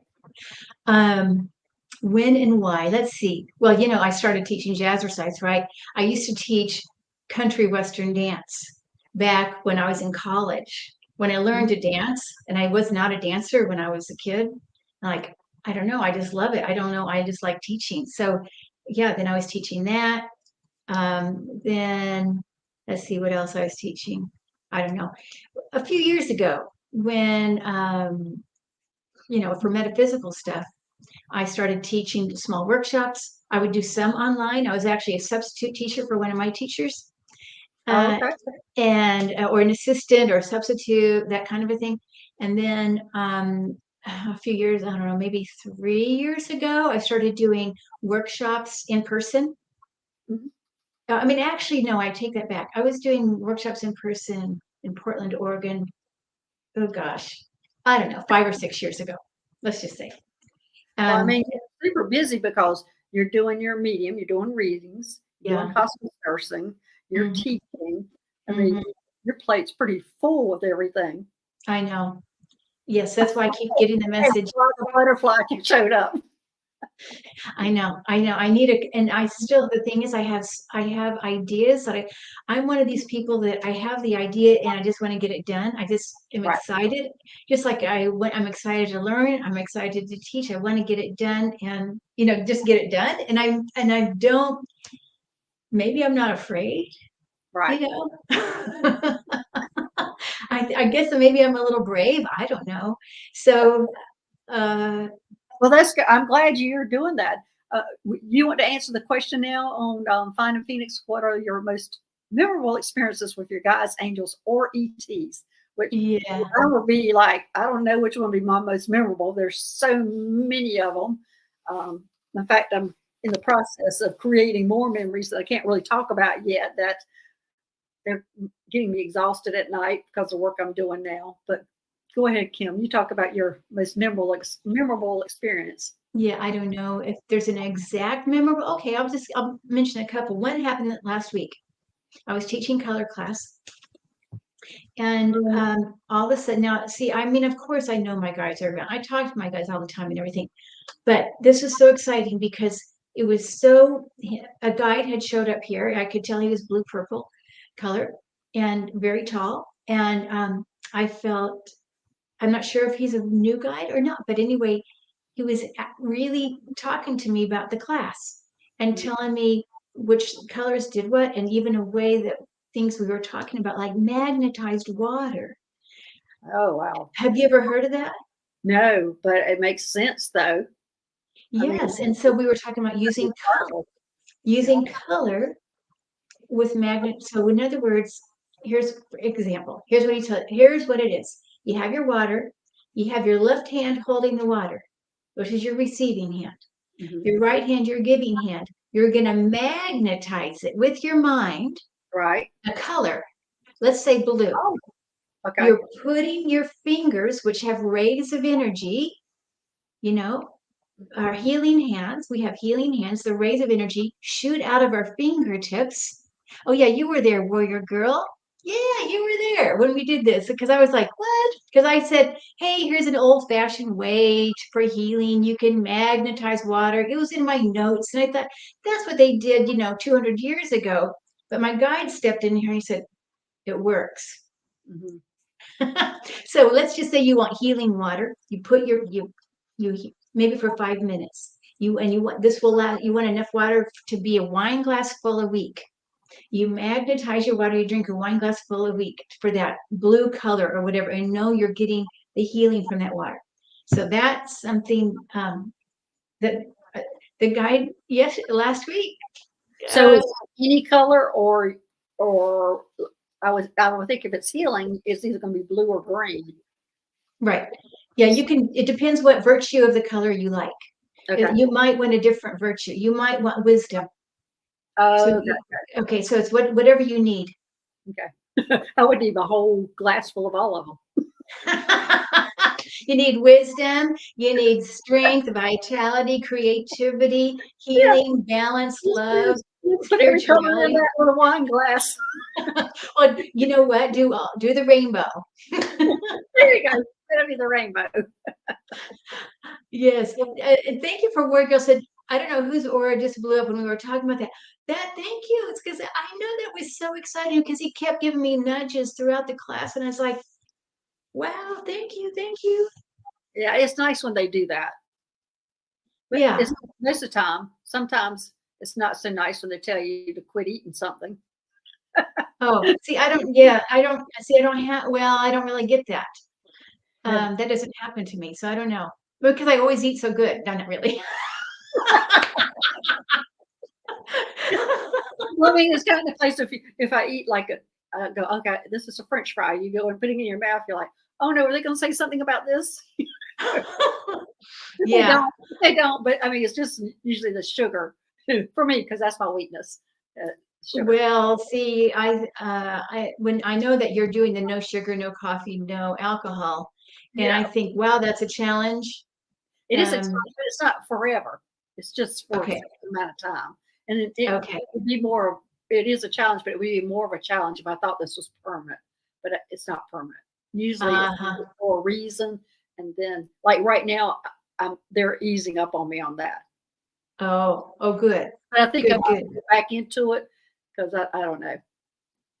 Speaker 2: When and why? Let's see. Well, I started teaching jazzercise, right? I used to teach country western dance back when I was in college. When I learned to dance, and I was not a dancer when I was a kid, like, I don't know, I just love it. I don't know, I just like teaching. So yeah, then I was teaching that. Then let's see what else I was teaching. I don't know. A few years ago, when for metaphysical stuff, I started teaching small workshops. I would do some online. I was actually a substitute teacher for one of my teachers. And or an assistant or a substitute, that kind of a thing. And then a few years, I don't know, maybe 3 years ago, I started doing workshops in person. Actually, no, I take that back. I was doing workshops in person in Portland, Oregon, oh gosh, I don't know, 5 or 6 years ago, let's just say.
Speaker 1: Well, I mean, you're super busy because you're doing your medium, you're doing readings, you're doing
Speaker 2: Yeah.
Speaker 1: hospice nursing, you're
Speaker 2: Mhm.
Speaker 1: teaching. I mean,
Speaker 2: Mhm.
Speaker 1: your plate's pretty full with everything.
Speaker 2: I know. Yes, that's why I keep getting the message.
Speaker 1: The butterfly showed up.
Speaker 2: I know, I know. I need a, and I still, the thing is, I have ideas that I'm one of these people that I have the idea and I just want to get it done. I just am
Speaker 1: Right.
Speaker 2: excited, just like I'm excited to learn. I'm excited to teach. I want to get it done and, just get it done. And I don't, maybe I'm not afraid,
Speaker 1: Right.
Speaker 2: I guess maybe I'm a little brave. I don't know. So,
Speaker 1: Well, that's good. I'm glad you're doing that. You want to answer the question now on Finding Phoenix? What are your most memorable experiences with your guides, angels, or ETs? Which
Speaker 2: yeah.
Speaker 1: I would be like, I don't know which one would be my most memorable. There's so many of them. In fact, I'm in the process of creating more memories that I can't really talk about yet. That they're getting me exhausted at night because of the work I'm doing now. But go ahead, Kim. You talk about your most memorable experience.
Speaker 2: Yeah, I don't know if there's an exact memorable. Okay, I'll mention a couple. One happened last week. I was teaching color class, and all of a sudden, now see, I mean, of course, I know my guides are around. I talk to my guides all the time and everything, but this was so exciting because it was so. A guide had showed up here. I could tell he was blue purple color and very tall, and I felt. I'm not sure if he's a new guide or not, but anyway, he was really talking to me about the class and telling me which colors did what, and even a way that things we were talking about, like magnetized water.
Speaker 1: Oh, wow.
Speaker 2: Have you ever heard of that?
Speaker 1: No, but it makes sense though. I mean,
Speaker 2: Yes. And so we were talking about using color with magnet. So in other words, here's example. Here's what it is. You have your water, you have your left hand holding the water, which is your receiving hand.
Speaker 1: Mhm.
Speaker 2: Your right hand, your giving hand. You're going to magnetize it with your mind,
Speaker 1: Right.
Speaker 2: a color. Let's say blue.
Speaker 1: Oh, okay.
Speaker 2: You're putting your fingers, which have rays of energy, our healing hands. We have healing hands. The rays of energy shoot out of our fingertips. Oh, yeah, you were there, warrior girl. Yeah, you were there when we did this because I was like, what? Because I said, hey, here's an old fashioned way for healing. You can magnetize water. It was in my notes. And I thought that's what they did, 200 years ago. But my guide stepped in here and he said, it works.
Speaker 1: Mhm.
Speaker 2: So let's just say you want healing water. You put you maybe for 5 minutes. You want this will last. You want enough water to be a wine glass full a week. You magnetize your water. You drink a wine glass full a week for that blue color or whatever, and know you're getting the healing from that water. So that's something that the guide last week.
Speaker 1: So is it any color or I would think if it's healing, it's either going to be blue or green.
Speaker 2: Right. Yeah, you can. It depends what virtue of the color you like.
Speaker 1: Okay.
Speaker 2: You might want a different virtue. You might want wisdom. So okay, so it's whatever you need.
Speaker 1: Okay. I would need a whole glass full of all of them.
Speaker 2: You need wisdom, you need strength, vitality, creativity, healing, balance, love,
Speaker 1: Put every color in
Speaker 2: spirituality.
Speaker 1: that little wine glass.
Speaker 2: Well, you know what? Do the rainbow.
Speaker 1: There you go. That'll be the rainbow.
Speaker 2: Yes. And thank you for word girl said, I don't know whose aura just blew up when we were talking about that. Thank you. It's because I know that was so exciting because he kept giving me nudges throughout the class. And I was like, wow, thank you, thank you.
Speaker 1: Yeah, it's nice when they do that. But
Speaker 2: yeah.
Speaker 1: It's most of the time. Sometimes it's not so nice when they tell you to quit eating something.
Speaker 2: Oh, see, I don't have, well, I don't really get that.
Speaker 1: Yeah.
Speaker 2: That doesn't happen to me. So I don't know. Because I always eat so good. Not really.
Speaker 1: Well, I mean, it's kind of nice if I eat like go, okay, this is a French fry. You go and put it in your mouth. You're like, oh no, are they going to say something about this?
Speaker 2: Yeah.
Speaker 1: They don't. But I mean, it's just usually the sugar for me because that's my weakness. Sugar.
Speaker 2: Well, see, when I know that you're doing the no sugar, no coffee, no alcohol, and
Speaker 1: Yeah,
Speaker 2: I think, wow, that's a challenge.
Speaker 1: it is a challenge,
Speaker 2: Um,
Speaker 1: but it's not forever. It's just for a
Speaker 2: okay,
Speaker 1: certain amount of time, and it
Speaker 2: okay,
Speaker 1: would be more. It is a challenge, but it would be more of a challenge if I thought this was permanent. But it's not permanent. Usually, it's
Speaker 2: uh-huh.
Speaker 1: for a reason, and then like right now, they're easing up on me on that.
Speaker 2: Oh, good,
Speaker 1: But I think I
Speaker 2: good,
Speaker 1: might
Speaker 2: good.
Speaker 1: get back into it because I don't know.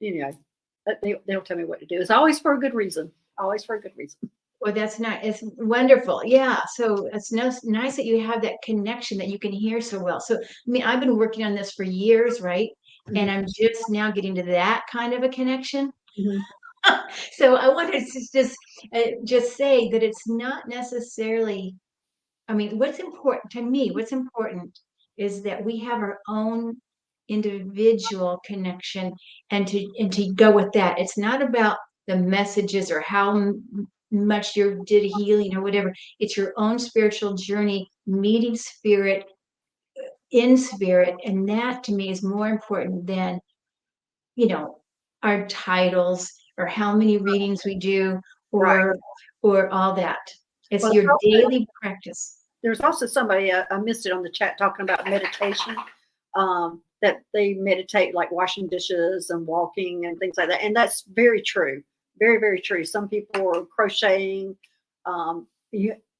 Speaker 1: You know, they'll tell me what to do. It's always for a good reason. Always for a good reason.
Speaker 2: Well, that's nice. It's wonderful. Yeah. So it's nice that you have that connection that you can hear so well. So, I mean, I've been working on this for years, right? And
Speaker 1: Mhm.
Speaker 2: I'm just now getting to that kind of a connection.
Speaker 1: Mhm.
Speaker 2: So I wanted to just say that it's not necessarily, I mean, what's important to me, what's important is that we have our own individual connection and to go with that. It's not about the messages or how much you did healing or whatever. It's your own spiritual journey, meeting spirit in spirit. And that to me is more important than, you know, our titles or how many readings we do
Speaker 1: Right.
Speaker 2: or all that. It's
Speaker 1: Well,
Speaker 2: your daily practice.
Speaker 1: there's also somebody I missed it on the chat talking about meditation. That they meditate like washing dishes and walking and things like that, and that's very true, very very true. Some people are crocheting. Um,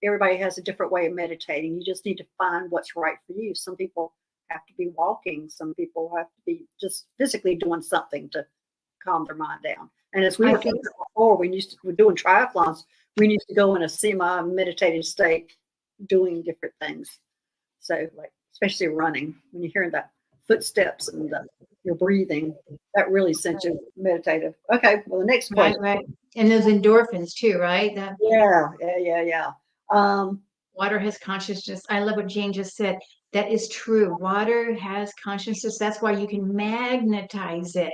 Speaker 1: everybody has a different way of meditating. You just need to find what's right for you. Some people have to be walking. Some people have to be just physically doing something to calm their mind down. And as we
Speaker 2: I
Speaker 1: were
Speaker 2: think
Speaker 1: talking before, we're doing triathlons. We need to go in a semi-meditative state, doing different things. So, like especially running, when you're hearing that footsteps and your breathing, that really sends you meditative. Okay, well, the next
Speaker 2: right,
Speaker 1: question.
Speaker 2: right. And those endorphins too, right? That
Speaker 1: Yeah.
Speaker 2: water has consciousness. I love what Jane just said. That is true. Water has consciousness. That's why you can magnetize it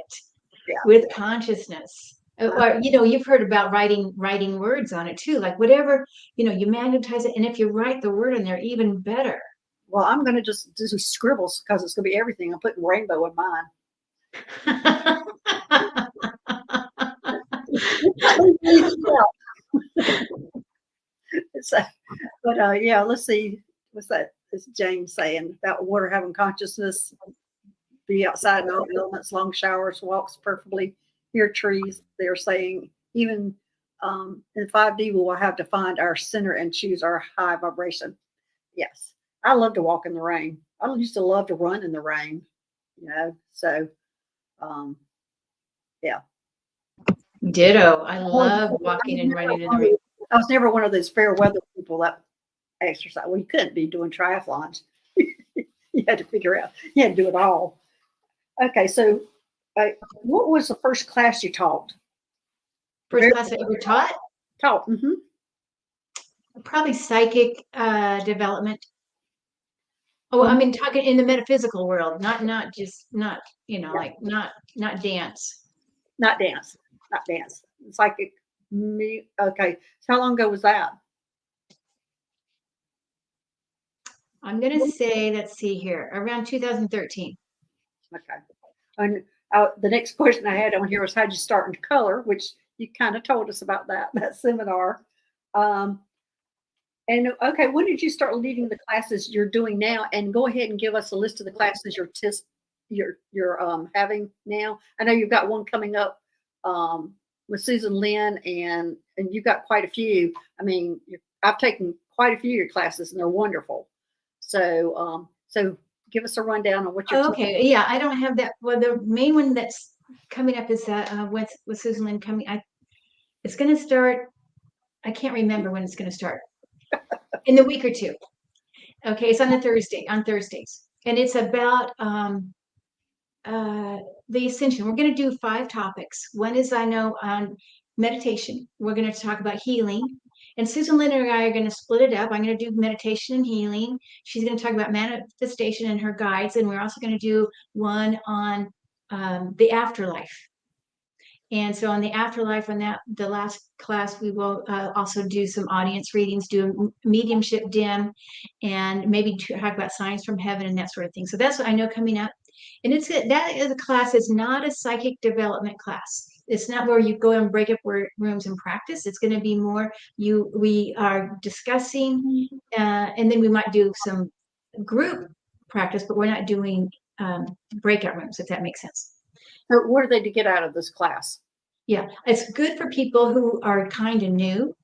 Speaker 1: Yeah.
Speaker 2: with consciousness. Or you've heard about writing words on it too. Like whatever, you magnetize it, and if you write the word in there, even better.
Speaker 1: Well, I'm going to just do some scribbles because it's going to be everything. I'm putting rainbow in mine. So, but yeah, let's see. What's that? Is James saying about water having consciousness? Be outside in all elements, long showers, walks perfectly, hear trees. They're saying even in 5D, we will have to find our center and choose our high vibration. Yes, I love to walk in the rain. I used to love to run in the rain, So, um, yeah.
Speaker 2: Ditto. I love walking and running in the rain.
Speaker 1: I was never one of those fair weather people that exercise. Well, you couldn't be doing triathlons. You had to figure out. You had to do it all. Okay, so what was the first class you taught?
Speaker 2: First class I ever taught,
Speaker 1: Taught. Mm-hmm.
Speaker 2: probably psychic development. Oh, I
Speaker 1: Well,
Speaker 2: mean, talking in the metaphysical world, not just not like not dance.
Speaker 1: not dance. Not dance. Psychic. Me. Okay. So how long ago was that?
Speaker 2: I'm gonna say, let's see here, around 2013.
Speaker 1: Okay. And the next question I had on here was how'd you start in color, which you kind of told us about that seminar. Um, and okay, when did you start leading the classes you're doing now? And go ahead and give us a list of the classes you're having now. I know you've got one coming up with Susan Lynn, and you've got quite a few. I mean, I've taken quite a few of your classes, and they're wonderful. So give us a rundown on what you're.
Speaker 2: Okay, yeah, I don't have that. Well, the main one that's coming up is with Susan Lynn coming. It's gonna start. I can't remember when it's gonna start. In the week or two. Okay, it's on Thursdays, and it's about the ascension. We're going to do 5 topics. One is, I know, on meditation. We're going to talk about healing. And Susan Lynn and I are going to split it up. I'm going to do meditation and healing. She's going to talk about manifestation and her guides. And we're also going to do one on the afterlife. And so on the afterlife, on the last class, we will also do some audience readings, do a mediumship dim, and maybe talk about signs from heaven and that sort of thing. So that's what I know coming up. And that is a class is not a psychic development class. It's not where you go and break up rooms and practice. It's going to be more we are discussing, and then we might do some group practice, but we're not doing breakout rooms, if that makes sense.
Speaker 1: So what are they to get out of this class?
Speaker 2: Yeah, it's good for people who are kind of new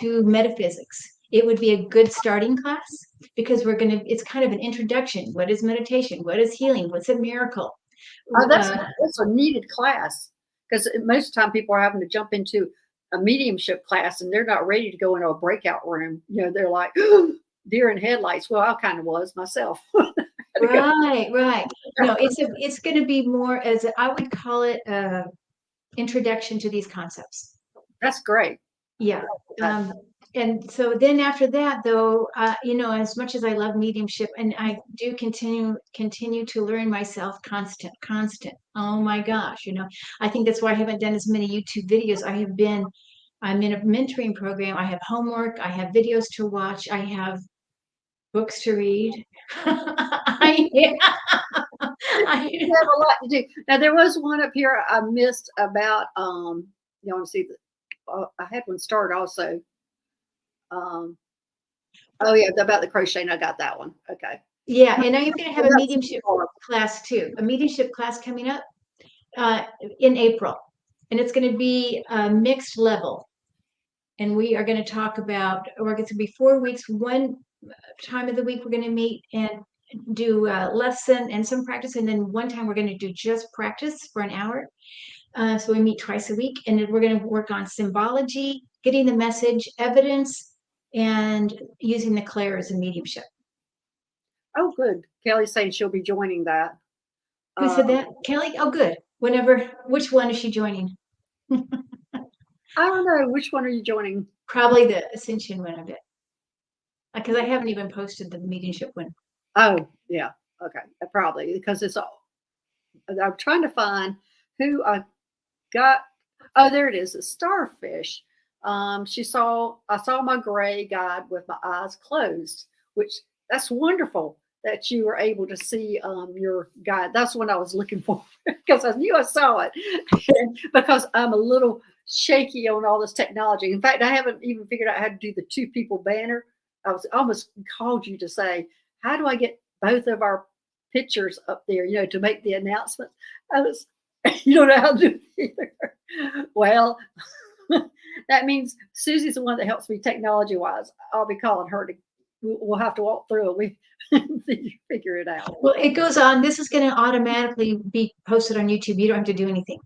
Speaker 2: to metaphysics. It would be a good starting class because it's kind of an introduction. What is meditation? What is healing? What's a miracle?
Speaker 1: Oh, that's a needed class, because most of the time people are having to jump into a mediumship class and they're not ready to go into a breakout room. You know, they're like deer in headlights. Well, I kind of was myself.
Speaker 2: Right. No, it's going to be more I would call it introduction to these concepts.
Speaker 1: That's great.
Speaker 2: Yeah. And so then after that, though, as much as I love mediumship, and I do continue to learn myself, constant. Oh my gosh, I think that's why I haven't done as many YouTube videos. I'm in a mentoring program. I have homework. I have videos to watch. I have books to read.
Speaker 1: You have a lot to do. Now, there was one up here I missed about, you want to see I had one start also. Oh yeah, about the crocheting. I got that one. Okay.
Speaker 2: Yeah, and I'm going to have a mediumship class too. A mediumship class coming up in April, and it's going to be a mixed level. And we are going to talk about, or it's going to be 4 weeks. One time of the week we're going to meet and do a lesson and some practice, and then one time we're going to do just practice for an hour. So we meet twice a week, and we're going to work on symbology, getting the message, evidence, and using the clairs and mediumship.
Speaker 1: Oh, good. Kelly's saying she'll be joining that.
Speaker 2: Who said that? Kelly? Oh, good. Which one is she joining?
Speaker 1: I don't know. Which one are you joining?
Speaker 2: Probably the Ascension one of it. Because I haven't even posted the mediumship one.
Speaker 1: Oh, yeah. Okay. Probably because I'm trying to find who I got. Oh, there it is. A starfish. I saw my gray guide with my eyes closed, which that's wonderful that you were able to see your guide. That's what I was looking for because I knew I saw it. Because I'm a little shaky on all this technology. In fact, I haven't even figured out how to do the 2 people banner. I was almost called you to say, how do I get both of our pictures up there, to make the announcement? You don't know how to do it either. Well, that means Susie's the one that helps me technology-wise. I'll be calling her we'll have to walk through it. We figure it out.
Speaker 2: Well, it goes on. This is going to automatically be posted on YouTube. You don't have to do anything.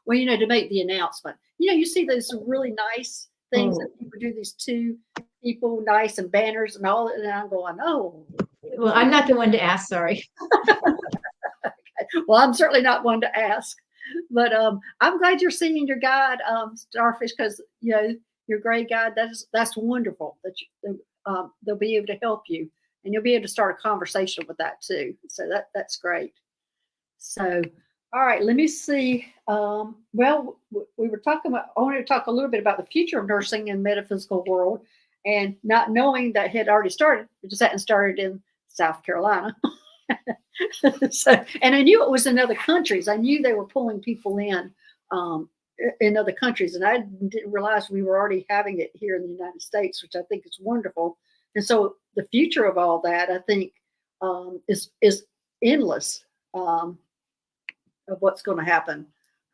Speaker 1: Well, to make the announcement. You see those really nice things that people do, these 2 people, nice, and banners and all, and I'm going, oh.
Speaker 2: Well, I'm not the one to ask, sorry.
Speaker 1: Okay. Well, I'm certainly not one to ask. But I'm glad you're seeing your guide, Starfish, because your gray guide, that's wonderful that they'll be able to help you, and you'll be able to start a conversation with that too. So that's great. So, all right, let me see. Well, we were talking about. I wanted to talk a little bit about the future of nursing in metaphysical world, and not knowing that it had already started. It just hadn't started in South Carolina. And I knew it was in other countries. I knew they were pulling people in other countries, and I didn't realize we were already having it here in the United States, which I think is wonderful. And so the future of all that, I think, is endless of what's going to happen.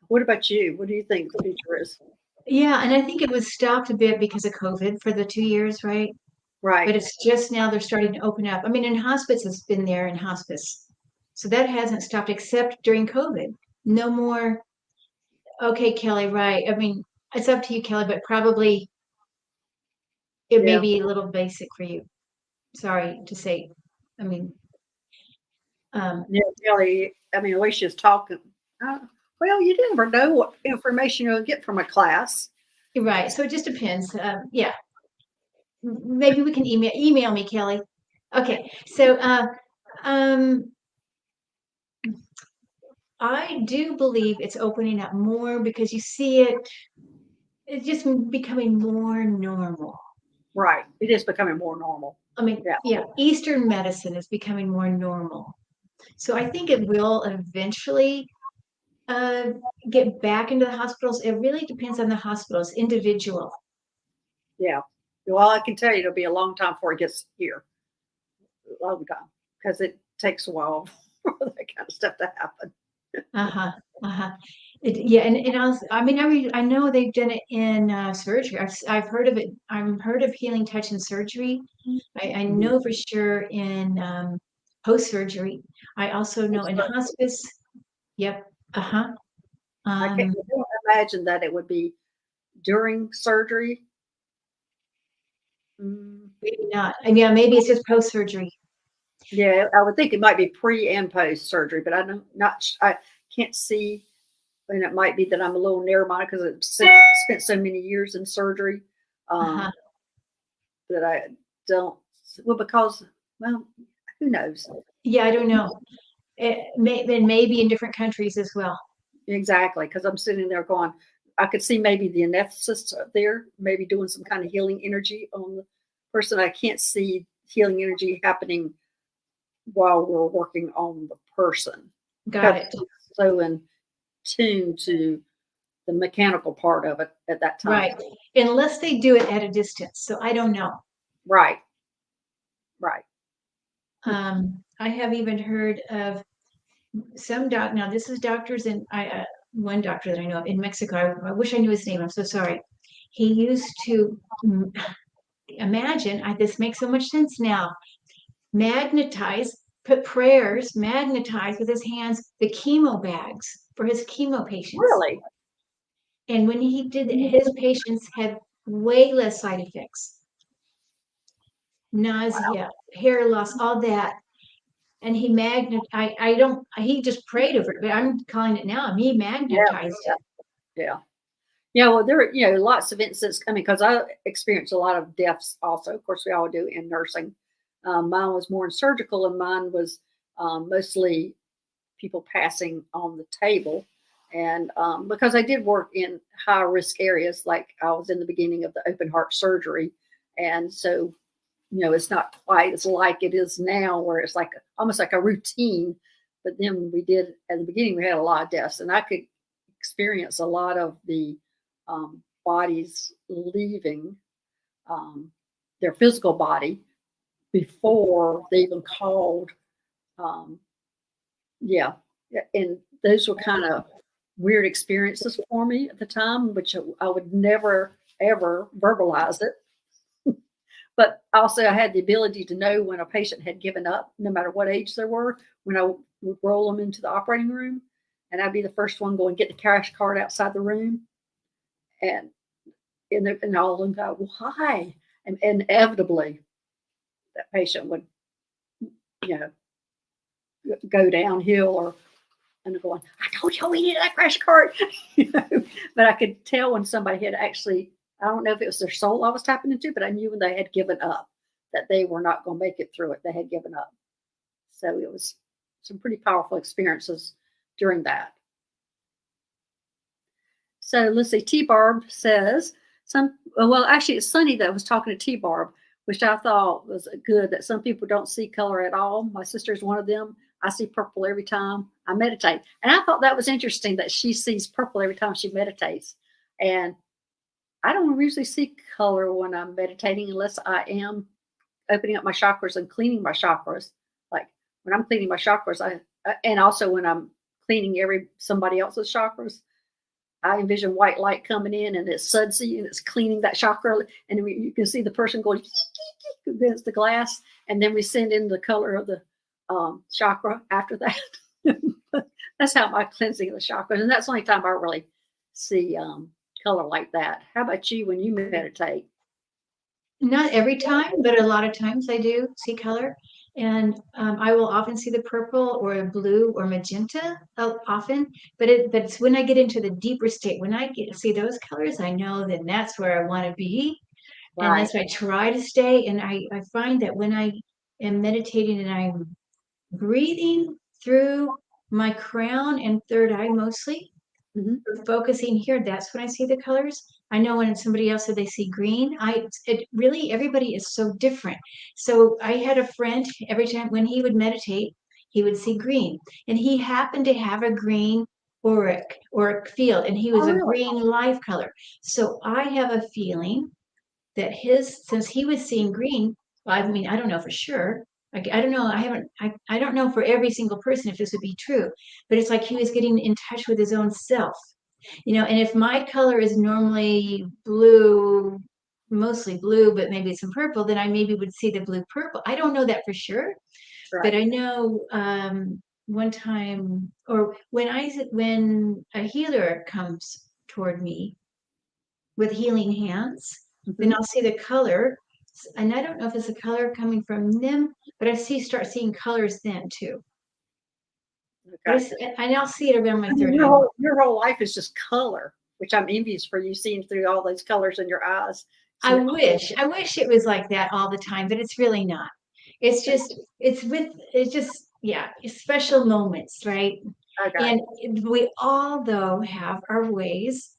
Speaker 1: What about you? What do you think the future is?
Speaker 2: Yeah, and I think it was stopped a bit because of COVID for the 2 years, right?
Speaker 1: Right.
Speaker 2: But it's just now they're starting to open up. I mean, and hospice has been there in hospice. So that hasn't stopped except during COVID. No more. Okay, Kelly, right. I mean, it's up to you, Kelly, but probably it may be a little basic for you. Sorry to say. I mean,
Speaker 1: Kelly, the way she's talking, well, you never know what information you'll get from a class.
Speaker 2: Right. So it just depends. Yeah. Maybe we can email me, Kelly. Okay. So, I do believe it's opening up more because you see it's just becoming more normal.
Speaker 1: Right. It is becoming more normal.
Speaker 2: I mean, yeah, Eastern medicine is becoming more normal. So I think it will eventually get back into the hospitals. It really depends on the hospitals, individual.
Speaker 1: Yeah. Well, I can tell you it'll be a long time before it gets here. A long time. Because it takes a while for that kind of stuff to happen.
Speaker 2: Uh-huh. Uh-huh. Yeah, and also, I mean, I know they've done it in surgery. I've heard of it. I've heard of healing touch in surgery. I know for sure in post surgery. I also know in hospice. Yep. Uh-huh.
Speaker 1: I can't imagine that it would be during surgery.
Speaker 2: Maybe not. And yeah, maybe it's just post surgery.
Speaker 1: Yeah, I would think it might be pre and post surgery, but I can't see. And it might be that I'm a little narrow-minded because I've spent so many years in surgery that I don't. Well, because who knows?
Speaker 2: Yeah, I don't know. And maybe in different countries as well.
Speaker 1: Exactly, because I'm sitting there going, I could see maybe the anesthetist up there, maybe doing some kind of healing energy on the person. I can't see healing energy happening while we're working on the person.
Speaker 2: Got it.
Speaker 1: So in tune to the mechanical part of it at that time.
Speaker 2: Right. Unless they do it at a distance. So I don't know.
Speaker 1: Right. Right.
Speaker 2: I have even heard of some now this is doctors and one doctor that I know of in Mexico. I wish I knew his name. I'm so sorry. He used to imagine, this makes so much sense now, put prayers, magnetize with his hands the chemo bags for his chemo patients.
Speaker 1: Really?
Speaker 2: And when he did it, his patients had way less side effects. Nausea, hair loss, all that. And he he just prayed over it, but I'm calling it now. He magnetized it.
Speaker 1: Yeah. Yeah, well, there are, lots of instances. I mean, because I experienced a lot of deaths also. Of course, we all do in nursing. Mine was more in surgical, and mine was mostly people passing on the table. And because I did work in high risk areas, like I was in the beginning of the open heart surgery. And so, it's not quite as like it is now, where it's like almost like a routine. But then at the beginning, we had a lot of deaths, and I could experience a lot of the bodies leaving their physical body before they even called. And those were kind of weird experiences for me at the time, which I would never, ever verbalize it. But also I had the ability to know when a patient had given up, no matter what age they were, when I would roll them into the operating room, and I'd be the first one going to get the cash card outside the room. And all of them go, why? And inevitably, that patient would, go downhill and going, I told you we needed that crash card. But I could tell when somebody had actually, I don't know if it was their soul I was tapping into, but I knew when they had given up that they were not going to make it through it. They had given up. So it was some pretty powerful experiences during that. So let's see, T-Barb says, actually it's Sunny that was talking to T-Barb, which I thought was good, that some people don't see color at all. My sister's one of them. I see purple every time I meditate. And I thought that was interesting that she sees purple every time she meditates. And I don't usually see color when I'm meditating unless I am opening up my chakras and cleaning my chakras. Like when I'm cleaning my chakras, and also when I'm cleaning somebody else's chakras, I envision white light coming in and it's sudsy and it's cleaning that chakra. And you can see the person going against the glass. And then we send in the color of the chakra after that. That's how my cleansing of the chakras. And that's the only time I really see color like that. How about you when you meditate?
Speaker 2: Not every time, but a lot of times I do see color. And I will often see the purple or blue or magenta often, but it's when I get into the deeper state, when I see those colors, I know then that's where I want to be. Right. And that's where I try to stay. And I find that when I am meditating and I'm breathing through my crown and third eye mostly, focusing here, that's when I see the colors. I know when somebody else said they see green, really, everybody is so different. So I had a friend, every time when he would meditate, he would see green. And he happened to have a green auric field, and he was
Speaker 1: Oh,
Speaker 2: a
Speaker 1: really?
Speaker 2: green life color. So I have a feeling that since he was seeing green, well, I mean, I don't know for sure. I don't know. I don't know for every single person if this would be true, but it's like he was getting in touch with his own self, and if my color is normally blue, mostly blue, but maybe some purple, then I maybe would see the blue purple. I don't know that for sure, but
Speaker 1: Right.
Speaker 2: I know one time, or when a healer comes toward me with healing hands, then
Speaker 1: Hmm.
Speaker 2: I'll see the color. And I don't know if it's a color coming from them, but start seeing colors then too.
Speaker 1: Okay.
Speaker 2: And I'll see it around my
Speaker 1: I mean,
Speaker 2: third eye.
Speaker 1: your whole life is just color, which I'm envious for you seeing through all those colors in your eyes. It's
Speaker 2: I wish it was like that all the time, but it's really not. It's just, yeah, it's special moments, right?
Speaker 1: okay.
Speaker 2: And we all, though, have our ways.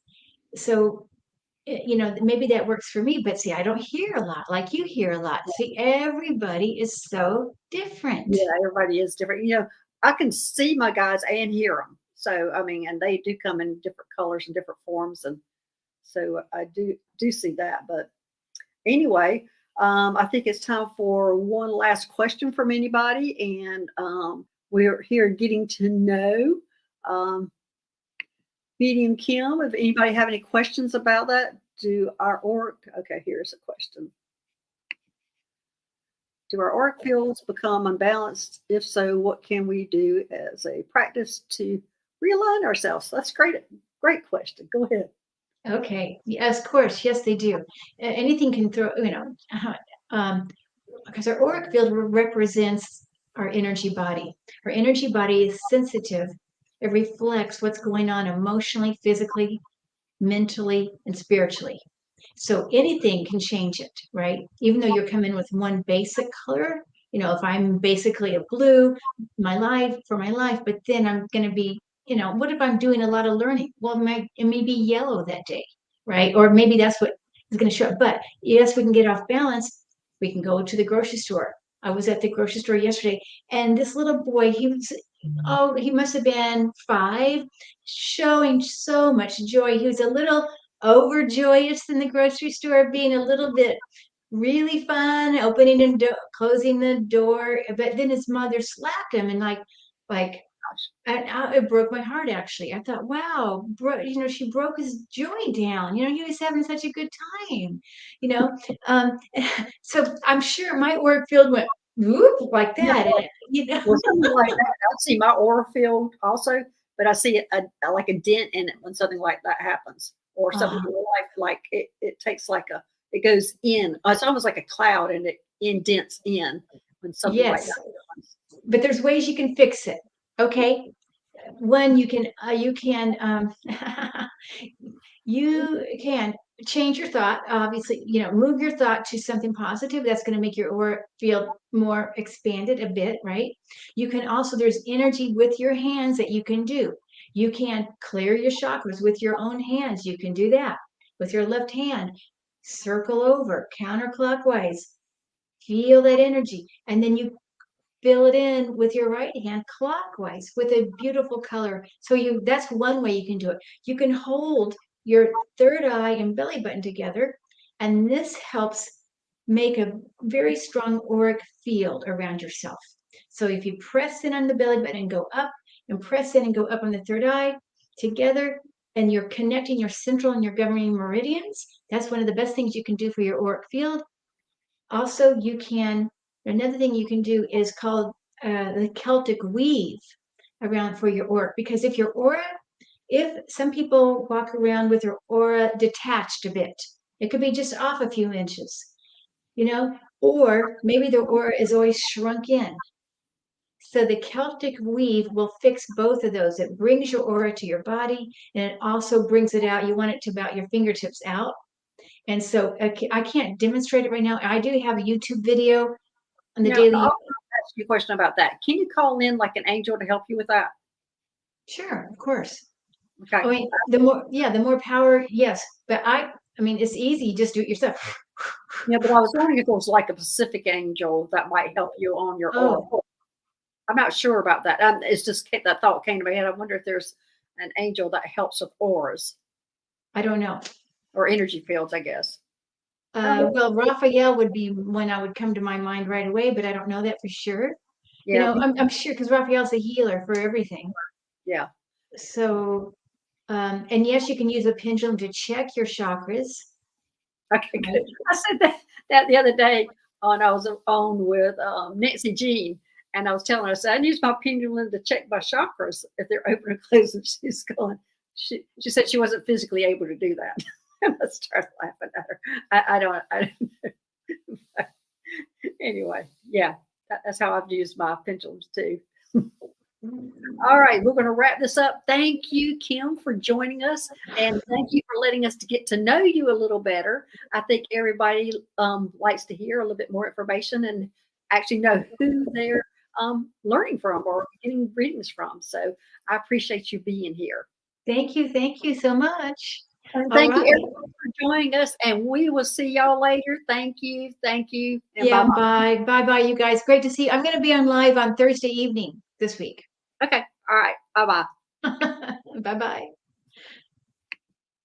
Speaker 2: So, maybe that works for me, but see, I don't hear a lot like you hear a lot. See, everybody is so different.
Speaker 1: Yeah, everybody is different. I can see my guys and hear them. So, I mean, and they do come in different colors and different forms, and so I do see that. But anyway, I think it's time for one last question from anybody, and we're here getting to know um, MeidumKim. If anybody have any questions about that, okay, here's a question. Do our auric fields become unbalanced? If so, what can we do as a practice to realign ourselves? That's great. Great question. Go ahead.
Speaker 2: Okay. Yes, of course. Yes, they do. Anything can throw, because our auric field represents our energy body. Our energy body is sensitive. It reflects what's going on emotionally, physically, mentally, and spiritually. So anything can change it, right? Even though you're coming with one basic color, if I'm basically a blue, for my life, but then I'm going to be, what if I'm doing a lot of learning? Well, it may be yellow that day, right? Or maybe that's what is going to show up. But yes, we can get off balance. We can go to the grocery store. I was at the grocery store yesterday, and this little boy, he must have been 5, showing so much joy. He was a little overjoyous in the grocery store, being a little bit really fun, opening and closing the door. But then his mother slapped him, and it broke my heart. Actually, I thought, wow, she broke his joy down. He was having such a good time. You know, um, so I'm sure my auric field went whoop like
Speaker 1: Yeah,
Speaker 2: that, and
Speaker 1: well, something like that. I see my aura field also, but I see like a dent in it when something like that happens, or something in your life like it takes it goes in. It's almost like a cloud, and it indents in when something like
Speaker 2: yes,
Speaker 1: that happens.
Speaker 2: but there's ways you can fix it. Okay, one, you can you can change your thought. Obviously, move your thought to something positive. That's going to make your aura feel more expanded a bit, right? You can also, there's energy with your hands that you can do. You can clear your chakras with your own hands. You can do that with your left hand. Circle over counterclockwise. Feel that energy, and then you fill it in with your right hand clockwise with a beautiful color. So that's one way you can do it. You can hold your third eye and belly button together, and this helps make a very strong auric field around yourself. So if you press in on the belly button and go up, and press in and go up on the third eye together, and you're connecting your central and your governing meridians, that's one of the best things you can do for your auric field. Also, another thing you can do is called the Celtic weave around for your aura. Because if some people walk around with their aura detached a bit, it could be just off a few inches, or maybe their aura is always shrunk in. So the Celtic weave will fix both of those. It brings your aura to your body, and it also brings it out. You want it to about your fingertips out. And so I can't demonstrate it right now. I do have a YouTube video on the daily.
Speaker 1: I'll ask you a question about that. Can you call in like an angel to help you with that?
Speaker 2: Sure, of course.
Speaker 1: Okay.
Speaker 2: I mean, the more power, yes. But I mean, it's easy. You just do it yourself.
Speaker 1: Yeah, but I was wondering if there was like a Pacific angel that might help you on your aura. I'm not sure about that. It's just that thought came to my head. I wonder if there's an angel that helps with auras
Speaker 2: I don't know.
Speaker 1: or energy fields, I guess.
Speaker 2: Well, Raphael would be one I would come to my mind right away, but I don't know that for sure. You
Speaker 1: Yeah,
Speaker 2: know, I'm sure because Raphael's a healer for everything.
Speaker 1: yeah.
Speaker 2: So, and yes, you can use a pendulum to check your chakras.
Speaker 1: Okay, good. I said that the other day I was on with Nancy Jean, and I was telling her, I said, I use my pendulum to check my chakras if they're open or closed. And she's going, she said she wasn't physically able to do that. And I started laughing at her. I don't know. Anyway, yeah, that's how I've used my pendulums too. All right, we're going to wrap this up. Thank you, Kim, for joining us, and thank you for letting us to get to know you a little better. I think everybody likes to hear a little bit more information and actually know who they're learning from or getting readings from. So I appreciate you being here.
Speaker 2: Thank you so much.
Speaker 1: Thank you, everyone, for joining us, and we will see y'all later. Thank you, and
Speaker 2: yeah,
Speaker 1: bye-bye.
Speaker 2: you guys. Great to see you. I'm going to be on live on Thursday evening this week.
Speaker 1: Okay, all right, bye-bye.
Speaker 2: Bye-bye.